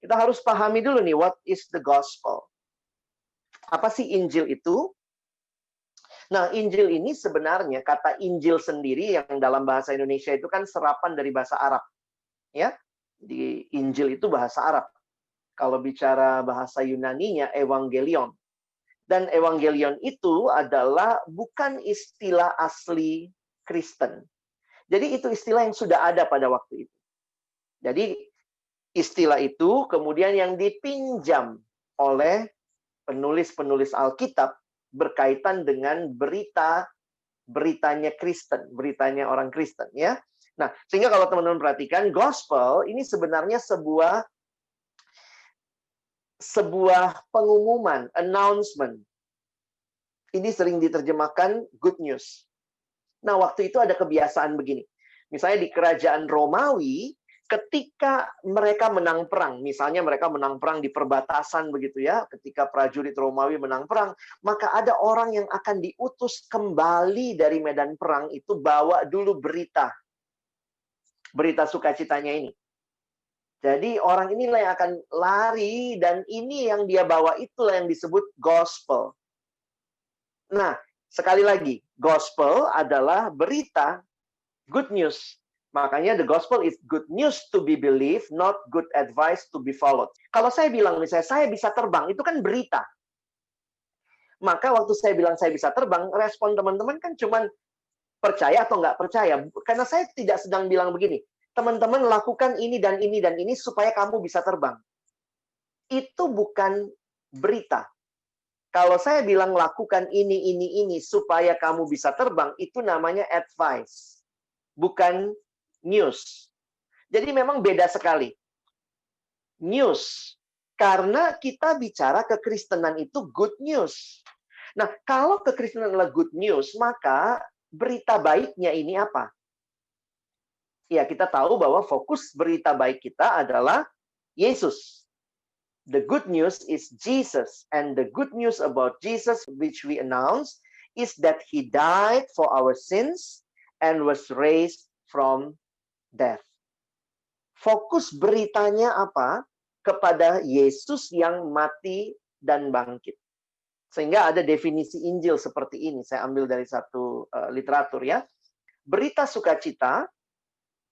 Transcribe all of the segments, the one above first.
Kita harus pahami dulu nih, what is the gospel? Apa sih Injil itu? Nah, Injil ini sebenarnya, kata Injil sendiri yang dalam bahasa Indonesia itu kan serapan dari bahasa Arab. Ya, di Injil itu bahasa Arab. Kalau bicara bahasa Yunaninya, evangelion. Dan evangelion itu adalah bukan istilah asli Kristen. Jadi itu istilah yang sudah ada pada waktu itu. Jadi istilah itu kemudian yang dipinjam oleh penulis-penulis Alkitab berkaitan dengan beritanya Kristen, beritanya orang Kristen, ya. Nah, sehingga kalau teman-teman perhatikan, gospel ini sebenarnya sebuah pengumuman, announcement. Ini sering diterjemahkan good news. Nah, waktu itu ada kebiasaan begini. Misalnya di kerajaan Romawi, ketika mereka menang perang, misalnya mereka menang perang di perbatasan begitu ya, ketika prajurit Romawi menang perang, maka ada orang yang akan diutus kembali dari medan perang itu bawa dulu berita sukacitanya ini. Jadi orang inilah yang akan lari dan ini yang dia bawa itulah yang disebut gospel. Nah, sekali lagi, gospel adalah berita, good news. Makanya the gospel is good news to be believed, not good advice to be followed. Kalau saya bilang misalnya, saya bisa terbang, itu kan berita. Maka waktu saya bilang saya bisa terbang, respon teman-teman kan cuman percaya atau nggak percaya. Karena saya tidak sedang bilang begini, teman-teman lakukan ini dan ini dan ini supaya kamu bisa terbang. Itu bukan berita. Kalau saya bilang lakukan ini supaya kamu bisa terbang, itu namanya advice. Bukan news. Jadi memang beda sekali. News. Karena kita bicara kekristenan itu good news. Nah, kalau kekristenan adalah good news, maka berita baiknya ini apa? Ya, kita tahu bahwa fokus berita baik kita adalah Yesus. The good news is Jesus. And the good news about Jesus, which we announce, is that He died for our sins and was raised from death. Fokus beritanya apa? Kepada Yesus yang mati dan bangkit. Sehingga ada definisi Injil seperti ini. Saya ambil dari satu literatur ya. Berita sukacita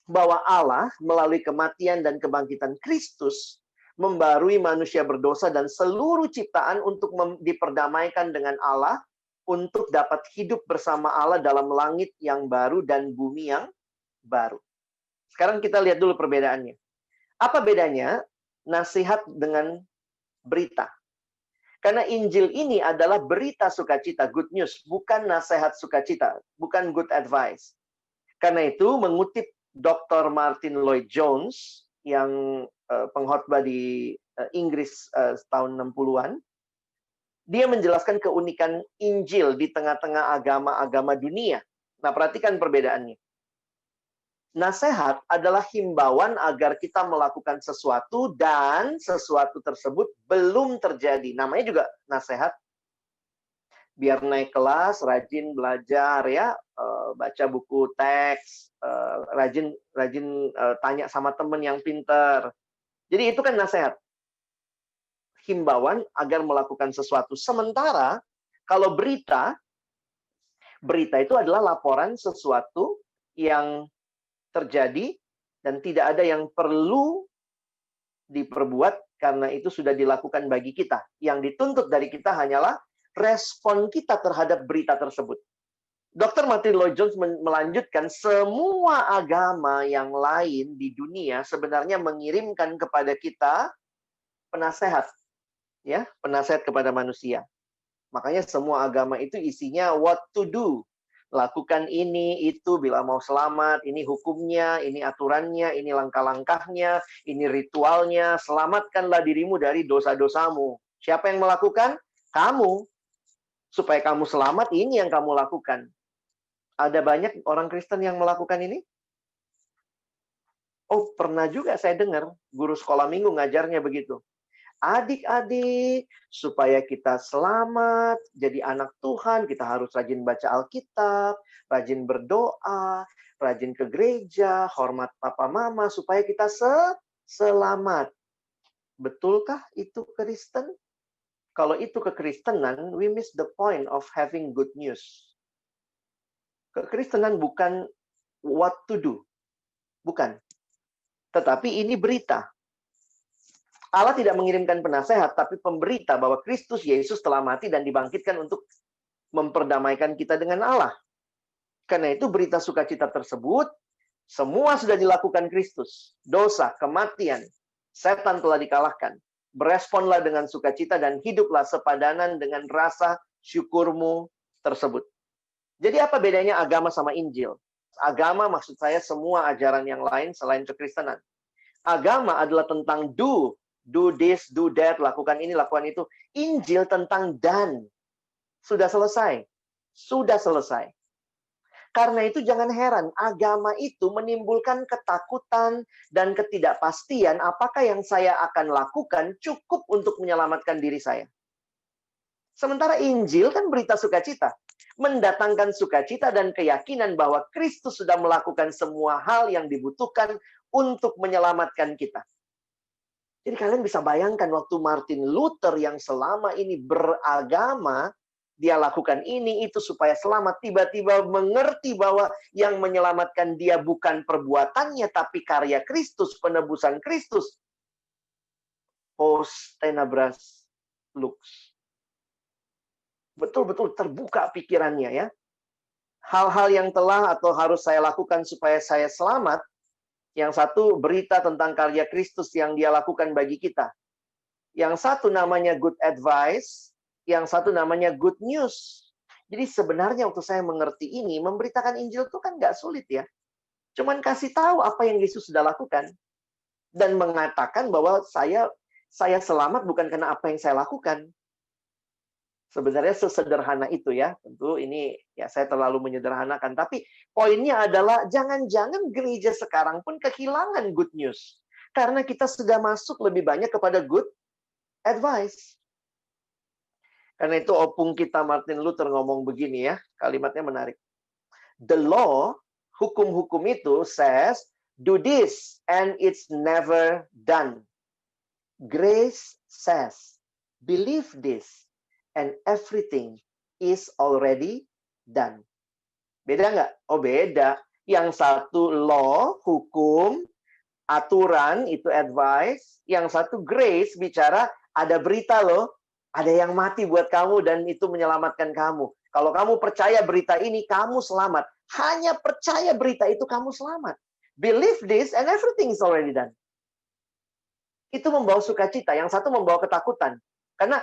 bahwa Allah melalui kematian dan kebangkitan Kristus membarui manusia berdosa dan seluruh ciptaan untuk diperdamaikan dengan Allah untuk dapat hidup bersama Allah dalam langit yang baru dan bumi yang baru. Sekarang kita lihat dulu perbedaannya. Apa bedanya nasihat dengan berita? Karena Injil ini adalah berita sukacita, good news, bukan nasihat sukacita, bukan good advice. Karena itu mengutip Dr. Martin Lloyd Jones yang pengkhotbah di Inggris tahun 60-an, dia menjelaskan keunikan Injil di tengah-tengah agama-agama dunia. Nah, perhatikan perbedaannya. Nasihat adalah himbauan agar kita melakukan sesuatu dan sesuatu tersebut belum terjadi. Namanya juga nasihat. Biar naik kelas, rajin belajar ya, baca buku teks, rajin tanya sama teman yang pintar. Jadi itu kan nasihat. Himbauan agar melakukan sesuatu. Sementara kalau berita itu adalah laporan sesuatu yang terjadi dan tidak ada yang perlu diperbuat karena itu sudah dilakukan bagi kita. Yang dituntut dari kita hanyalah respon kita terhadap berita tersebut. Dr. Martin Lloyd Jones melanjutkan, semua agama yang lain di dunia sebenarnya mengirimkan kepada kita penasehat. Ya, penasehat kepada manusia. Makanya semua agama itu isinya what to do. Lakukan ini, itu, bila mau selamat, ini hukumnya, ini aturannya, ini langkah-langkahnya, ini ritualnya, selamatkanlah dirimu dari dosa-dosamu. Siapa yang melakukan? Kamu. Supaya kamu selamat, ini yang kamu lakukan. Ada banyak orang Kristen yang melakukan ini? Oh, pernah juga saya dengar guru sekolah minggu ngajarnya begitu. Adik-adik, supaya kita selamat, jadi anak Tuhan, kita harus rajin baca Alkitab, rajin berdoa, rajin ke gereja, hormat papa mama, supaya kita selamat. Betulkah itu Kristen? Kalau itu kekristenan, we miss the point of having good news. Kekristenan bukan what to do. Bukan. Tetapi ini berita. Allah tidak mengirimkan penasehat, tapi pemberita bahwa Kristus Yesus telah mati dan dibangkitkan untuk memperdamaikan kita dengan Allah. Karena itu berita sukacita tersebut, semua sudah dilakukan Kristus. Dosa, kematian, setan telah dikalahkan. Beresponlah dengan sukacita dan hiduplah sepadanan dengan rasa syukurmu tersebut. Jadi apa bedanya agama sama Injil? Agama maksud saya semua ajaran yang lain selain kekristenan. Agama adalah tentang do this, do that, lakukan ini, lakukan itu. Injil tentang dan. Sudah selesai. Sudah selesai. Karena itu jangan heran, agama itu menimbulkan ketakutan dan ketidakpastian apakah yang saya akan lakukan cukup untuk menyelamatkan diri saya. Sementara Injil kan berita sukacita. Mendatangkan sukacita dan keyakinan bahwa Kristus sudah melakukan semua hal yang dibutuhkan untuk menyelamatkan kita. Jadi kalian bisa bayangkan waktu Martin Luther yang selama ini beragama, dia lakukan ini, itu supaya selamat. Tiba-tiba mengerti bahwa yang menyelamatkan dia bukan perbuatannya, tapi karya Kristus, penebusan Kristus. Post tenebras lux. Betul-betul terbuka pikirannya ya. Hal-hal yang telah atau harus saya lakukan supaya saya selamat. Yang satu, berita tentang karya Kristus yang dia lakukan bagi kita. Yang satu namanya good advice. Yang satu namanya good news. Jadi sebenarnya waktu saya mengerti ini, memberitakan Injil itu kan nggak sulit ya. Cuman kasih tahu apa yang Yesus sudah lakukan. Dan mengatakan bahwa saya selamat bukan karena apa yang saya lakukan. Sebenarnya sesederhana itu ya. Tentu ini ya saya terlalu menyederhanakan. Tapi poinnya adalah jangan-jangan gereja sekarang pun kehilangan good news. Karena kita sudah masuk lebih banyak kepada good advice. Karena itu opung kita Martin Luther ngomong begini ya, kalimatnya menarik. The law, hukum-hukum itu says, do this and it's never done. Grace says, believe this and everything is already done. Beda nggak? Oh beda. Yang satu law, hukum, aturan, itu advice. Yang satu grace, bicara ada berita loh. Ada yang mati buat kamu dan itu menyelamatkan kamu. Kalau kamu percaya berita ini, kamu selamat. Hanya percaya berita itu, kamu selamat. Believe this and everything is already done. Itu membawa sukacita. Yang satu membawa ketakutan. Karena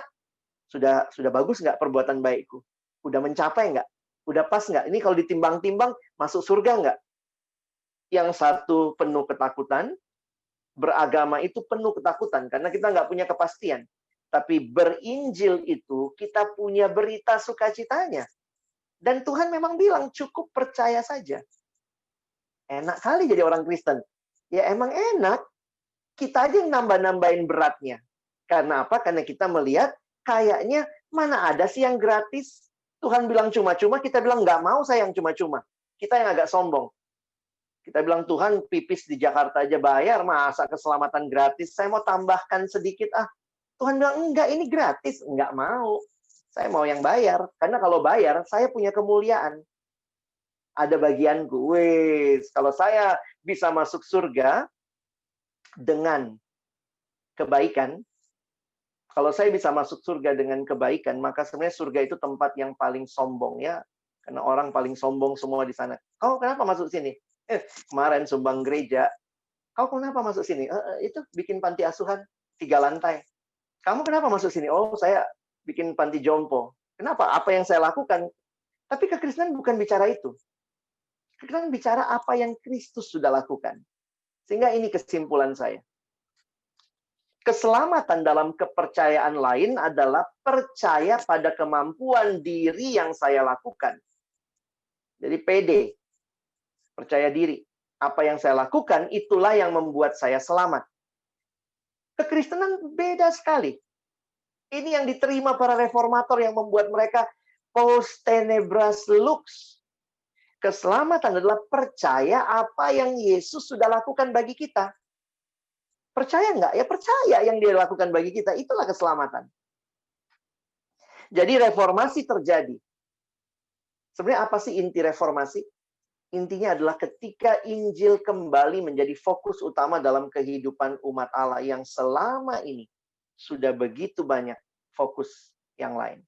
sudah bagus nggak perbuatan baikku? Udah mencapai nggak? Udah pas nggak? Ini kalau ditimbang-timbang, masuk surga nggak? Yang satu penuh ketakutan, beragama itu penuh ketakutan. Karena kita nggak punya kepastian. Tapi berinjil itu kita punya berita sukacitanya. Dan Tuhan memang bilang cukup percaya saja. Enak kali jadi orang Kristen. Ya emang enak. Kita aja yang nambah-nambahin beratnya. Karena apa? Karena kita melihat kayaknya mana ada sih yang gratis. Tuhan bilang cuma-cuma, kita bilang nggak mau saya yang cuma-cuma. Kita yang agak sombong. Kita bilang Tuhan pipis di Jakarta aja bayar, masa keselamatan gratis. Saya mau tambahkan sedikit Tuhan bilang, enggak, ini gratis. Enggak mau. Saya mau yang bayar. Karena kalau bayar, saya punya kemuliaan. Ada bagianku. Wes, kalau saya bisa masuk surga dengan kebaikan, kalau saya bisa masuk surga dengan kebaikan, maka sebenarnya surga itu tempat yang paling sombong ya. Karena orang paling sombong semua di sana. Kau kenapa masuk sini? Kemarin sumbang gereja. Kau kenapa masuk sini? Itu bikin panti asuhan 3 lantai. Kamu kenapa masuk sini? Oh, saya bikin panti jompo. Kenapa? Apa yang saya lakukan? Tapi kekristenan bukan bicara itu. Kekristenan bicara apa yang Kristus sudah lakukan. Sehingga ini kesimpulan saya. Keselamatan dalam kepercayaan lain adalah percaya pada kemampuan diri yang saya lakukan. Jadi pede. Percaya diri. Apa yang saya lakukan, itulah yang membuat saya selamat. Kekristenan beda sekali. Ini yang diterima para reformator yang membuat mereka post tenebras lux. Keselamatan adalah percaya apa yang Yesus sudah lakukan bagi kita. Percaya nggak? Ya percaya yang dia lakukan bagi kita. Itulah keselamatan. Jadi reformasi terjadi. Sebenarnya apa sih inti reformasi? Intinya adalah ketika Injil kembali menjadi fokus utama dalam kehidupan umat Allah yang selama ini sudah begitu banyak fokus yang lain.